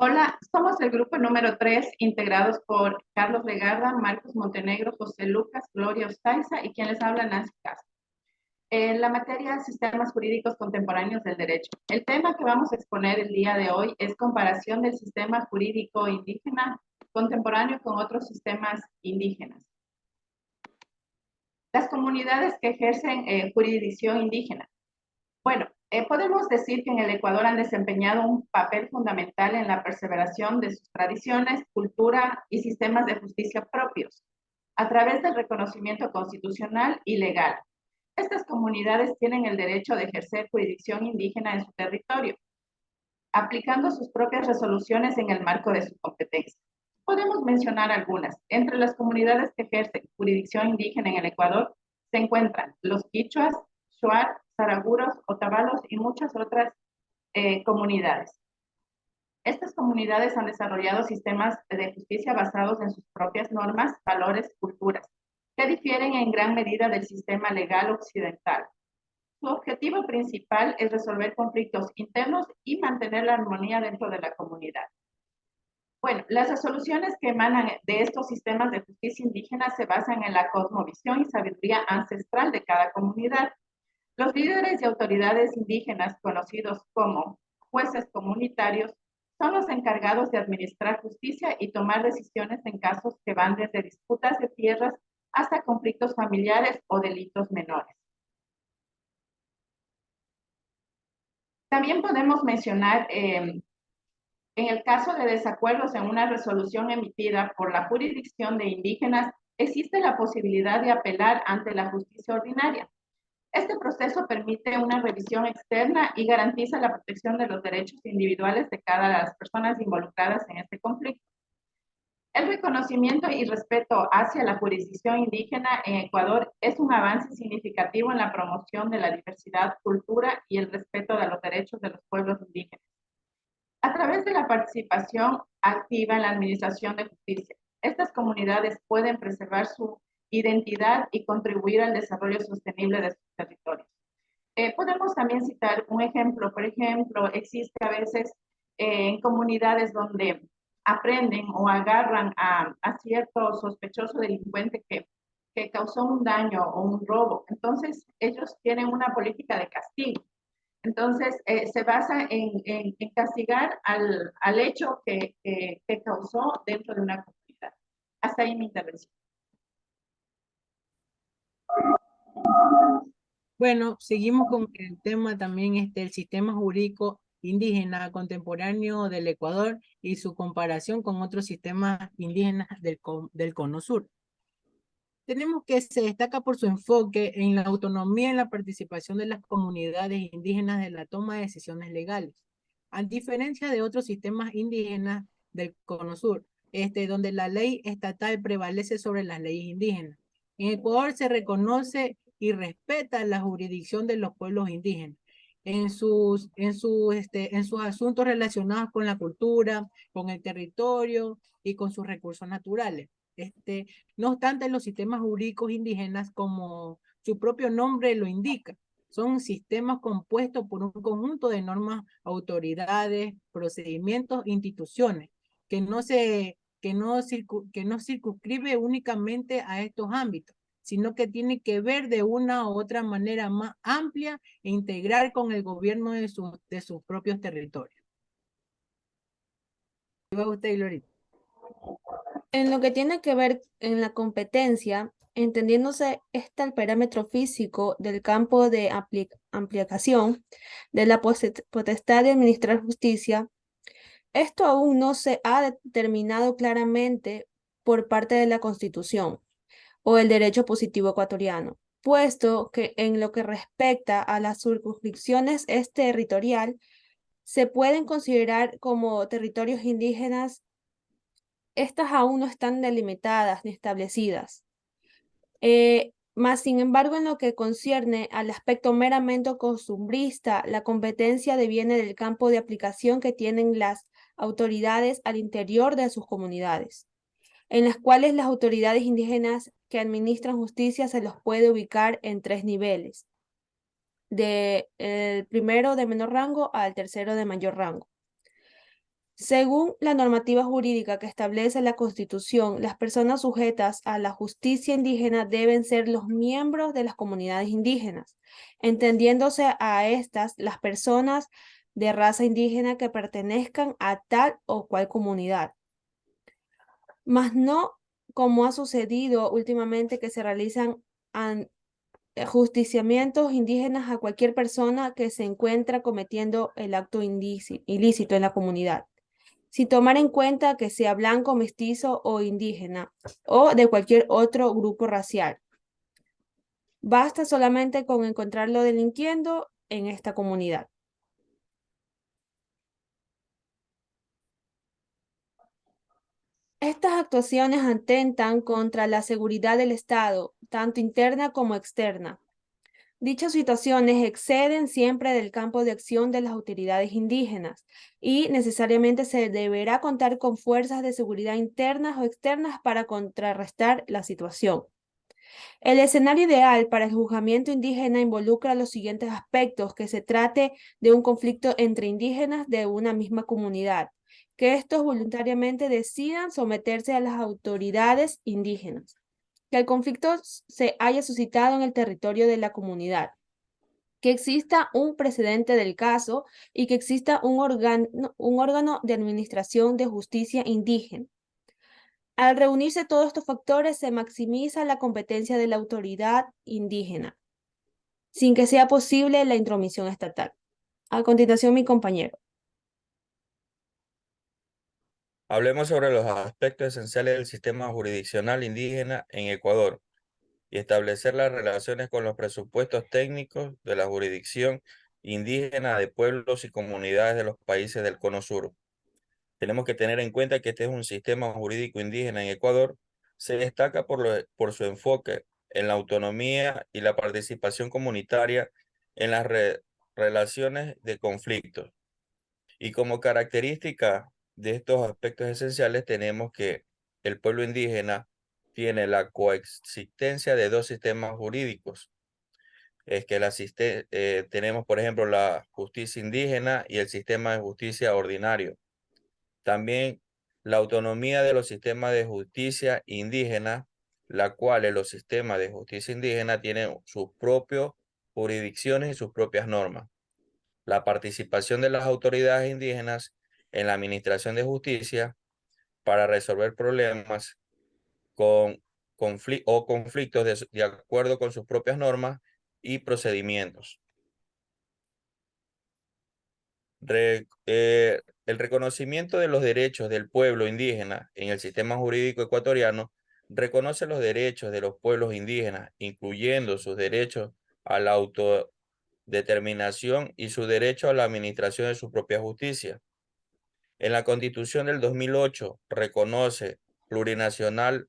Hola, somos el grupo número 3, integrados por Carlos Legarda, Marcos Montenegro, José Lucas, Gloria Ostaiza y quien les habla, Nancy Castro. En la materia Sistemas Jurídicos Contemporáneos del Derecho. El tema que vamos a exponer el día de hoy es comparación del sistema jurídico indígena contemporáneo con otros sistemas indígenas. Las comunidades que ejercen jurisdicción indígena. Bueno, podemos decir que en el Ecuador han desempeñado un papel fundamental en la perseveración de sus tradiciones, cultura y sistemas de justicia propios, a través del reconocimiento constitucional y legal. Estas comunidades tienen el derecho de ejercer jurisdicción indígena en su territorio, aplicando sus propias resoluciones en el marco de su competencia. Podemos mencionar algunas. Entre las comunidades que ejercen jurisdicción indígena en el Ecuador se encuentran los quichuas, shuar, saraguros, otavalos y muchas otras comunidades. Estas comunidades han desarrollado sistemas de justicia basados en sus propias normas, valores, culturas, que difieren en gran medida del sistema legal occidental. Su objetivo principal es resolver conflictos internos y mantener la armonía dentro de la comunidad. Bueno, las resoluciones que emanan de estos sistemas de justicia indígena se basan en la cosmovisión y sabiduría ancestral de cada comunidad. Los líderes y autoridades indígenas, conocidos como jueces comunitarios, son los encargados de administrar justicia y tomar decisiones en casos que van desde disputas de tierras hasta conflictos familiares o delitos menores. También podemos mencionar, en el caso de desacuerdos en una resolución emitida por la jurisdicción de indígenas, existe la posibilidad de apelar ante la justicia ordinaria. Este proceso permite una revisión externa y garantiza la protección de los derechos individuales de cada una de las personas involucradas en este conflicto. El reconocimiento y respeto hacia la jurisdicción indígena en Ecuador es un avance significativo en la promoción de la diversidad, cultura y el respeto de los derechos de los pueblos indígenas. A través de la participación activa en la administración de justicia, estas comunidades pueden preservar su identidad y contribuir al desarrollo sostenible de sus territorios. Podemos también citar un ejemplo. Por ejemplo, existe a veces en comunidades donde aprenden o agarran a cierto sospechoso delincuente que causó un daño o un robo. Entonces, ellos tienen una política de castigo. Entonces, se basa en castigar al hecho que causó dentro de una comunidad. Hasta ahí mi intervención. Bueno, seguimos con el tema también el sistema jurídico indígena contemporáneo del Ecuador y su comparación con otros sistemas indígenas del Cono Sur. Tenemos que se destaca por su enfoque en la autonomía y la participación de las comunidades indígenas de la toma de decisiones legales, a diferencia de otros sistemas indígenas del Cono Sur, donde la ley estatal prevalece sobre las leyes indígenas. En Ecuador se reconoce y respeta la jurisdicción de los pueblos indígenas en sus asuntos relacionados con la cultura, con el territorio y con sus recursos naturales. No obstante, los sistemas jurídicos indígenas, como su propio nombre lo indica, son sistemas compuestos por un conjunto de normas, autoridades, procedimientos, instituciones, que no circunscribe únicamente a estos ámbitos, sino que tiene que ver de una u otra manera más amplia e integral con el gobierno de sus propios territorios. ¿Qué va usted, Gloria? En lo que tiene que ver en la competencia, entendiéndose el parámetro físico del campo de aplicación de la potestad de administrar justicia, esto aún no se ha determinado claramente por parte de la Constitución o el derecho positivo ecuatoriano, puesto que en lo que respecta a las circunscripciones territorial, se pueden considerar como territorios indígenas. Estas aún no están delimitadas ni establecidas. Más sin embargo, en lo que concierne al aspecto meramente costumbrista, la competencia deviene del campo de aplicación que tienen las autoridades al interior de sus comunidades, en las cuales las autoridades indígenas que administran justicia se los puede ubicar en 3 niveles, el primero de menor rango al tercero de mayor rango. Según la normativa jurídica que establece la Constitución, las personas sujetas a la justicia indígena deben ser los miembros de las comunidades indígenas, entendiéndose a estas las personas de raza indígena que pertenezcan a tal o cual comunidad, mas no como ha sucedido últimamente que se realizan justiciamientos indígenas a cualquier persona que se encuentra cometiendo el acto ilícito en la comunidad, sin tomar en cuenta que sea blanco, mestizo o indígena, o de cualquier otro grupo racial. Basta solamente con encontrarlo delinquiendo en esta comunidad. Estas actuaciones atentan contra la seguridad del Estado, tanto interna como externa. Dichas situaciones exceden siempre del campo de acción de las autoridades indígenas y necesariamente se deberá contar con fuerzas de seguridad internas o externas para contrarrestar la situación. El escenario ideal para el juzgamiento indígena involucra los siguientes aspectos: que se trate de un conflicto entre indígenas de una misma comunidad, que estos voluntariamente decidan someterse a las autoridades indígenas, que el conflicto se haya suscitado en el territorio de la comunidad, que exista un precedente del caso y que exista un órgano de administración de justicia indígena. Al reunirse todos estos factores, se maximiza la competencia de la autoridad indígena, sin que sea posible la intromisión estatal. A continuación, mi compañero. Hablemos sobre los aspectos esenciales del sistema jurisdiccional indígena en Ecuador y establecer las relaciones con los presupuestos técnicos de la jurisdicción indígena de pueblos y comunidades de los países del Cono Sur. Tenemos que tener en cuenta que este es un sistema jurídico indígena en Ecuador. Se destaca por su enfoque en la autonomía y la participación comunitaria en las relaciones de conflictos. Y como característica de estos aspectos esenciales tenemos que el pueblo indígena tiene la coexistencia de dos sistemas jurídicos. Es que tenemos, por ejemplo, la justicia indígena y el sistema de justicia ordinario. También la autonomía de los sistemas de justicia indígena, la cual los sistemas de justicia indígena tienen sus propias jurisdicciones y sus propias normas. La participación de las autoridades indígenas en la administración de justicia para resolver problemas con conflictos de acuerdo con sus propias normas y procedimientos. El reconocimiento de los derechos del pueblo indígena en el sistema jurídico ecuatoriano reconoce los derechos de los pueblos indígenas, incluyendo sus derechos a la autodeterminación y su derecho a la administración de su propia justicia. En la Constitución del 2008 reconoce plurinacional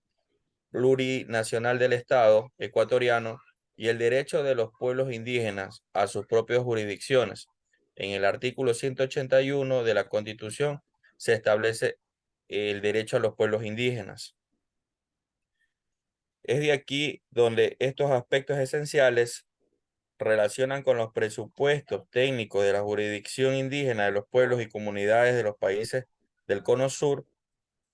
del Estado ecuatoriano y el derecho de los pueblos indígenas a sus propias jurisdicciones. En el artículo 181 de la Constitución se establece el derecho a los pueblos indígenas. Es de aquí donde estos aspectos esenciales relacionan con los presupuestos técnicos de la jurisdicción indígena de los pueblos y comunidades de los países del Cono Sur,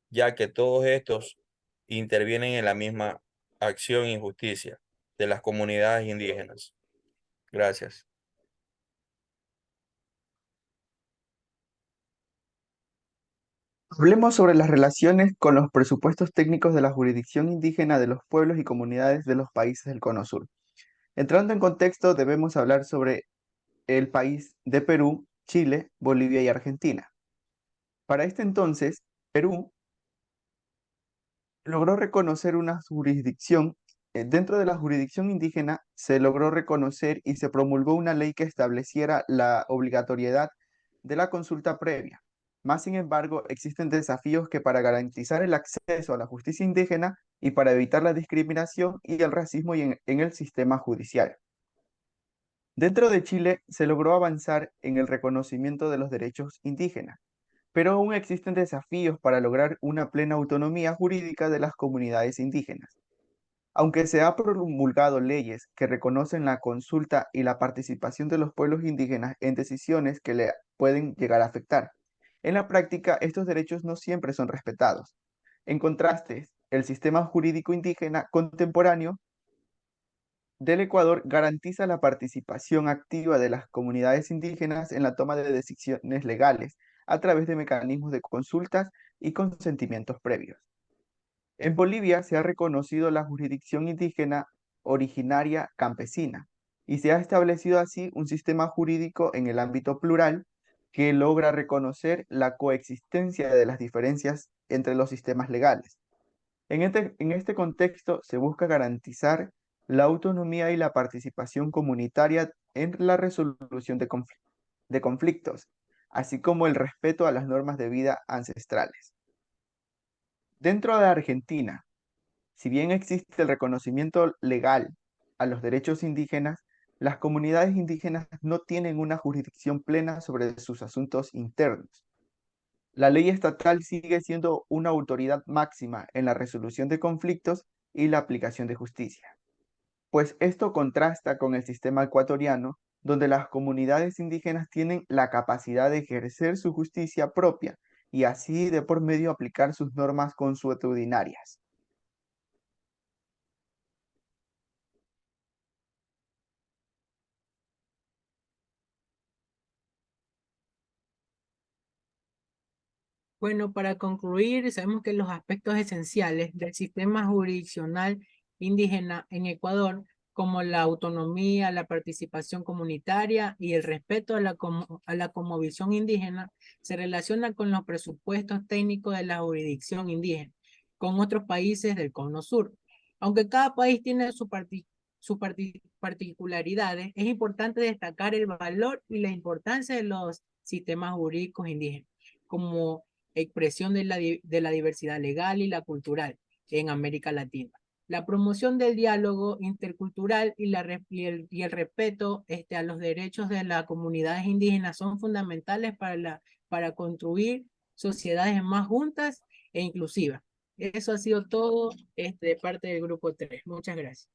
ya que todos estos intervienen en la misma acción y justicia de las comunidades indígenas. Gracias. Hablemos sobre las relaciones con los presupuestos técnicos de la jurisdicción indígena de los pueblos y comunidades de los países del Cono Sur. Entrando en contexto, debemos hablar sobre el país de Perú, Chile, Bolivia y Argentina. Para este entonces, Perú logró reconocer una jurisdicción. Dentro de la jurisdicción indígena se logró reconocer y se promulgó una ley que estableciera la obligatoriedad de la consulta previa. Más sin embargo, existen desafíos que para garantizar el acceso a la justicia indígena y para evitar la discriminación y el racismo en el sistema judicial. Dentro de Chile se logró avanzar en el reconocimiento de los derechos indígenas, pero aún existen desafíos para lograr una plena autonomía jurídica de las comunidades indígenas. Aunque se ha promulgado leyes que reconocen la consulta y la participación de los pueblos indígenas en decisiones que le pueden llegar a afectar, En la práctica, estos derechos no siempre son respetados. En contraste, el sistema jurídico indígena contemporáneo del Ecuador garantiza la participación activa de las comunidades indígenas en la toma de decisiones legales a través de mecanismos de consultas y consentimientos previos. En Bolivia se ha reconocido la jurisdicción indígena originaria campesina y se ha establecido así un sistema jurídico en el ámbito plural que logra reconocer la coexistencia de las diferencias entre los sistemas legales. En este contexto se busca garantizar la autonomía y la participación comunitaria en la resolución de conflictos, así como el respeto a las normas de vida ancestrales. Dentro de Argentina, si bien existe el reconocimiento legal a los derechos indígenas, las comunidades indígenas no tienen una jurisdicción plena sobre sus asuntos internos. La ley estatal sigue siendo una autoridad máxima en la resolución de conflictos y la aplicación de justicia, pues esto contrasta con el sistema ecuatoriano, donde las comunidades indígenas tienen la capacidad de ejercer su justicia propia y así de por medio aplicar sus normas consuetudinarias. Bueno, para concluir, sabemos que los aspectos esenciales del sistema jurisdiccional indígena en Ecuador, como la autonomía, la participación comunitaria y el respeto a la cosmovisión indígena, se relacionan con los presupuestos técnicos de la jurisdicción indígena, con otros países del Cono Sur. Aunque cada país tiene sus particularidades, es importante destacar el valor y la importancia de los sistemas jurídicos indígenas, como expresión de la diversidad legal y la cultural en América Latina. La promoción del diálogo intercultural y el respeto a los derechos de las comunidades indígenas son fundamentales para construir sociedades más juntas e inclusivas. Eso ha sido todo de parte del grupo 3. Muchas gracias.